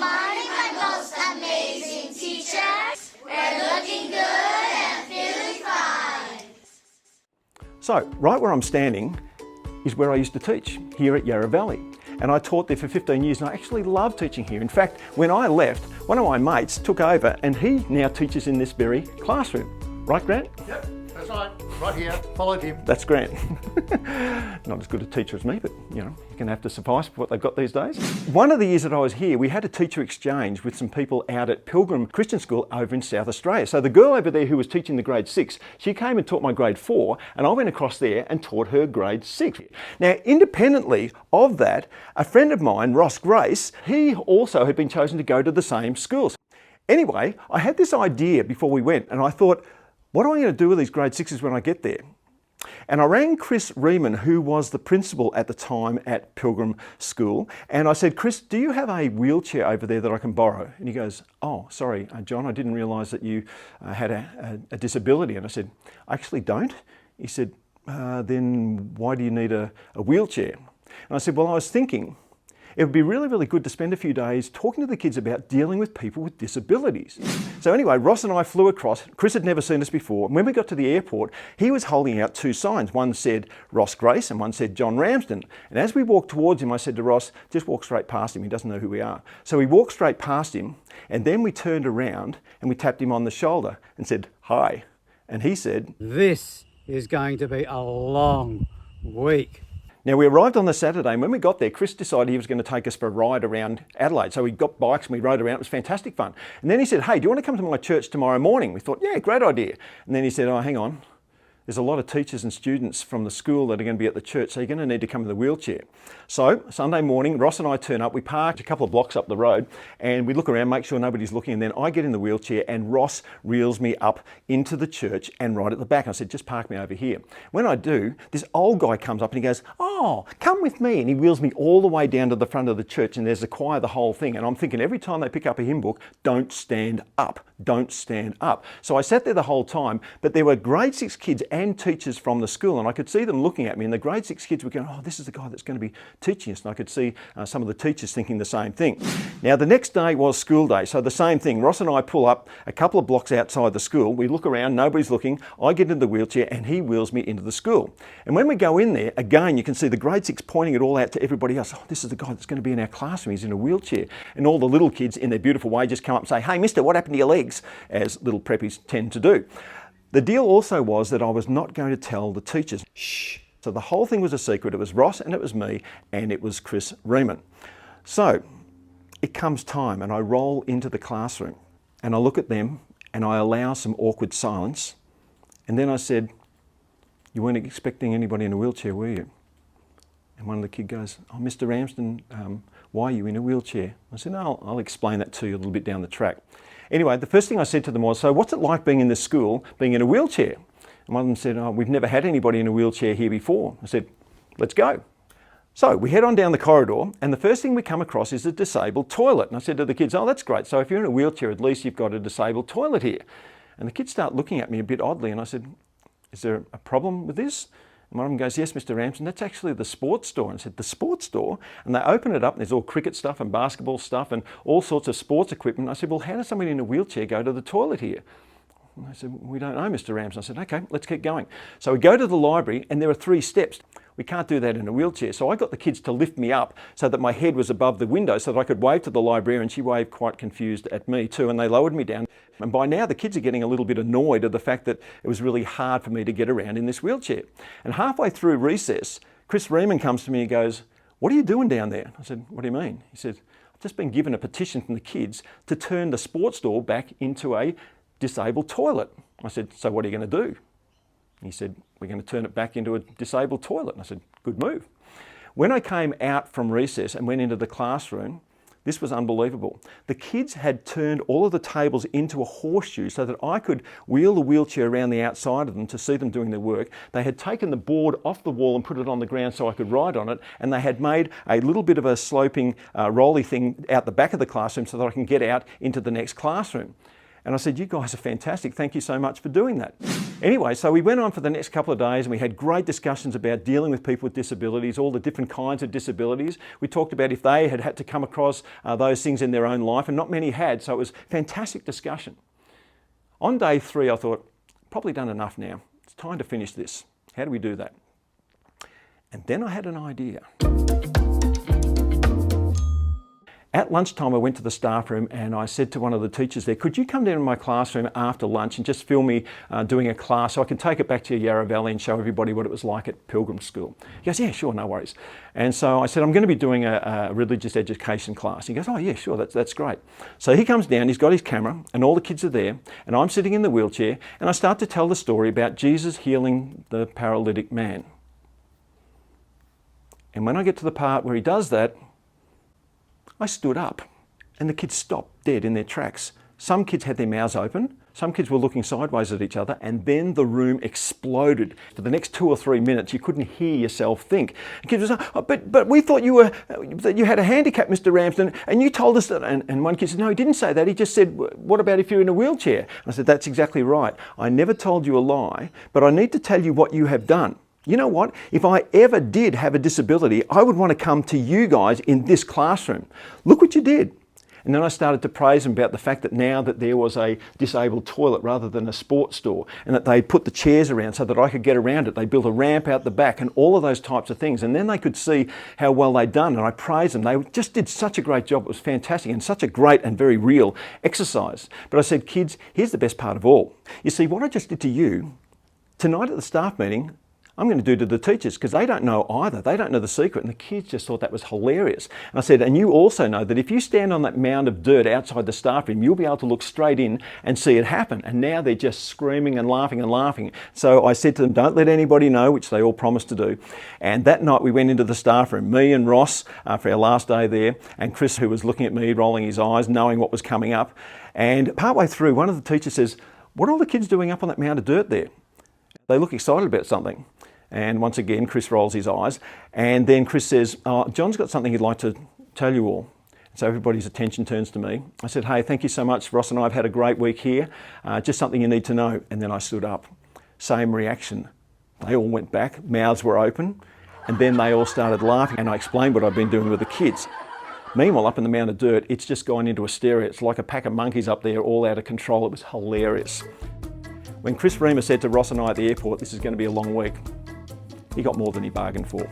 morning, my most amazing teachers. We're looking good and feeling fine. So, right where I'm standing is where I used to teach, here at Yarra Valley. And I taught there for 15 years and I actually love teaching here. In fact, when I left, one of my mates took over and he now teaches in this very classroom. Right, Grant? Yep, that's right. Right here, followed him. That's Grant. Not as good a teacher as me, but you know, you're going to have to suffice for what they've got these days. One of the years that I was here, we had a teacher exchange with some people out at Pilgrim Christian School over in South Australia. So the girl over there who was teaching the grade 6, she came and taught my grade 4, and I went across there and taught her grade 6. Now, independently of that, a friend of mine, Ross Grace, he also had been chosen to go to the same schools. Anyway, I had this idea before we went, and I thought, what am I going to do with these grade 6s when I get there? And I rang Chris Riemann, who was the principal at the time at Pilgrim School, and I said, Chris, do you have a wheelchair over there that I can borrow? And he goes, oh, sorry, John, I didn't realise that you had a disability. And I said, I actually don't. He said, then why do you need a wheelchair? And I said, well, I was thinking, it would be really, really good to spend a few days talking to the kids about dealing with people with disabilities. So anyway, Ross and I flew across. Chris had never seen us before. And when we got to the airport, he was holding out two signs. One said Ross Grace and one said John Ramsden. And as we walked towards him, I said to Ross, just walk straight past him. He doesn't know who we are. So we walked straight past him and then we turned around and we tapped him on the shoulder and said, hi. And he said, this is going to be a long week. Now, we arrived on the Saturday, and when we got there, Chris decided he was going to take us for a ride around Adelaide. So we got bikes and we rode around. It was fantastic fun. And then he said, hey, do you want to come to my church tomorrow morning? We thought, yeah, great idea. And then he said, oh, hang on. There's a lot of teachers and students from the school that are going to be at the church, so you're going to need to come in the wheelchair. So Sunday morning, Ross and I turn up. We park a couple of blocks up the road and we look around, make sure nobody's looking, and then I get in the wheelchair and Ross reels me up into the church and right at the back. I said, just park me over here. When I do, this old guy comes up and he goes, oh, come with me. And he wheels me all the way down to the front of the church, and there's a choir, the whole thing. And I'm thinking every time they pick up a hymn book, don't stand up, don't stand up. So I sat there the whole time, but there were grade 6 kids and teachers from the school, and I could see them looking at me, and the grade 6 kids were going, oh, this is the guy that's going to be teaching us. And I could see some of the teachers thinking the same thing. Now, the next day was school day, so the same thing. Ross and I pull up a couple of blocks outside the school. We look around, nobody's looking. I get into the wheelchair and he wheels me into the school. And when we go in there, again, you can see the grade 6 pointing it all out to everybody else. Oh, this is the guy that's going to be in our classroom. He's in a wheelchair. And all the little kids, in their beautiful way, just come up and say, hey, mister, what happened to your legs? As little preppies tend to do. The deal also was that I was not going to tell the teachers. Shh. So the whole thing was a secret. It was Ross and it was me and it was Chris Riemann. So it comes time and I roll into the classroom and I look at them and I allow some awkward silence. And then I said, you weren't expecting anybody in a wheelchair, were you? And one of the kids goes, oh, Mr. Ramsden, why are you in a wheelchair? I said, no, I'll explain that to you a little bit down the track. Anyway, the first thing I said to them was, so what's it like being in this school, being in a wheelchair? And one of them said, oh, we've never had anybody in a wheelchair here before. I said, let's go. So we head on down the corridor and the first thing we come across is a disabled toilet. And I said to the kids, oh, that's great. So if you're in a wheelchair, at least you've got a disabled toilet here. And the kids start looking at me a bit oddly and I said, is there a problem with this? And one of them goes, yes, Mr. Ramsden, that's actually the sports store. And I said, the sports store? And they open it up and there's all cricket stuff and basketball stuff and all sorts of sports equipment. I said, well, how does somebody in a wheelchair go to the toilet here? And they said, we don't know, Mr. Ramsden. I said, okay, let's keep going. So we go to the library and there are 3 steps. We can't do that in a wheelchair. So I got the kids to lift me up so that my head was above the window so that I could wave to the librarian. She waved quite confused at me too, and they lowered me down. And by now the kids are getting a little bit annoyed at the fact that it was really hard for me to get around in this wheelchair. And halfway through recess, Chris Riemann comes to me and goes, what are you doing down there? I said, what do you mean? He said, I've just been given a petition from the kids to turn the sports store back into a disabled toilet. I said, so what are you going to do? He said, we're going to turn it back into a disabled toilet. And I said, good move. When I came out from recess and went into the classroom, this was unbelievable. The kids had turned all of the tables into a horseshoe so that I could wheel the wheelchair around the outside of them to see them doing their work. They had taken the board off the wall and put it on the ground so I could ride on it, and they had made a little bit of a sloping rolly thing out the back of the classroom so that I can get out into the next classroom. And I said, you guys are fantastic. Thank you so much for doing that. Anyway, so we went on for the next couple of days and we had great discussions about dealing with people with disabilities, all the different kinds of disabilities. We talked about if they had to come across those things in their own life, and not many had, so it was fantastic discussion. On day 3, I thought, probably done enough now. It's time to finish this. How do we do that? And then I had an idea. At lunchtime, I went to the staff room and I said to one of the teachers there, could you come down to my classroom after lunch and just film me doing a class so I can take it back to Yarra Valley and show everybody what it was like at Pilgrim School? He goes, yeah, sure, no worries. And so I said, I'm going to be doing a religious education class. He goes, oh yeah, sure, that's great. So he comes down, he's got his camera and all the kids are there and I'm sitting in the wheelchair and I start to tell the story about Jesus healing the paralytic man. And when I get to the part where he does that, I stood up and the kids stopped dead in their tracks. Some kids had their mouths open, some kids were looking sideways at each other, and then the room exploded. For the next 2 or 3 minutes, you couldn't hear yourself think. The kids were saying, oh, but we thought that you had a handicap, Mr. Ramsden, and you told us that. And one kid said, no, he didn't say that. He just said, what about if you're in a wheelchair? And I said, that's exactly right. I never told you a lie, but I need to tell you what you have done. You know what? If I ever did have a disability, I would want to come to you guys in this classroom. Look what you did. And then I started to praise them about the fact that now that there was a disabled toilet rather than a sports store, and that they put the chairs around so that I could get around it. They built a ramp out the back and all of those types of things. And then they could see how well they'd done, and I praised them. They just did such a great job. It was fantastic and such a great and very real exercise. But I said, kids, here's the best part of all. You see, what I just did to you, tonight at the staff meeting, I'm going to do to the teachers, because they don't know either. They don't know the secret. And the kids just thought that was hilarious. And I said, and you also know that if you stand on that mound of dirt outside the staff room, you'll be able to look straight in and see it happen. And now they're just screaming and laughing and laughing. So I said to them, don't let anybody know, which they all promised to do. And that night we went into the staff room, me and Ross for our last day there, and Chris, who was looking at me, rolling his eyes, knowing what was coming up. And partway through, one of the teachers says, what are all the kids doing up on that mound of dirt there? They look excited about something. And once again, Chris rolls his eyes. And then Chris says, oh, John's got something he'd like to tell you all. So everybody's attention turns to me. I said, hey, thank you so much. Ross and I have had a great week here. Just something you need to know. And then I stood up. Same reaction. They all went back, mouths were open. And then they all started laughing. And I explained what I'd been doing with the kids. Meanwhile, up in the mound of dirt, it's just gone into hysteria. It's like a pack of monkeys up there, all out of control. It was hilarious. When Chris Reamer said to Ross and I at the airport, this is going to be a long week, he got more than he bargained for.